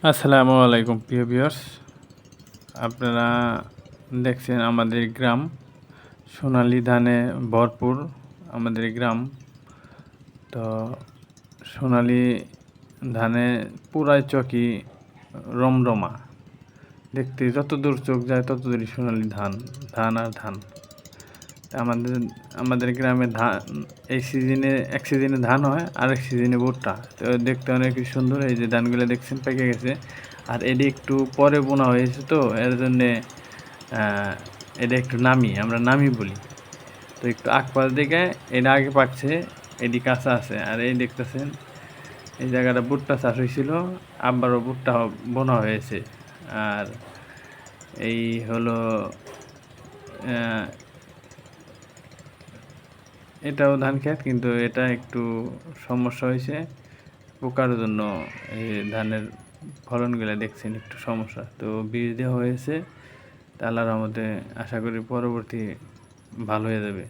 আসসালামু আলাইকুম প্রিয় ভিউয়ার্স। আপনারা দেখছেন আমাদের গ্রাম সোনালী ধানে ভরপুর আমাদের গ্রাম। তো সোনালী ধানে পুরাই চকি রমরমা, দেখতে যত দূর চোখ যায় তত দূরই সোনালী ধান, ধান আর ধান। আমাদের আমাদের গ্রামে ধান এই সিজনে এক সিজনে ধান হয়, আরেক সিজনে ভুট্টা। তো দেখতে অনেক সুন্দর। এই যে ধানগুলো দেখছেন পেকে গেছে, আর এটি একটু পরে বোনা হয়েছে, তো এর জন্যে এটা একটু নামি, আমরা নামি বলি। তো একটু আগ দিকে এটা আগে পাকছে, এটি কাঁচা আছে। আর এই দেখতেছেন এই জায়গাটা ভুট্টা চাষ হয়েছিল, আবারও ভুট্টা বোনা হয়েছে। আর এই হলো এটাও ধান ক্ষেত, কিন্তু এটা একটু সমস্যা হয়েছে পোকার জন্য। এই ধানের ফলনগুলো দেখছেন একটু সমস্যা, তো বীজ দেওয়া হয়েছে। আল্লাহর রহমতে আশা করি পরবর্তী ভালো হয়ে যাবে।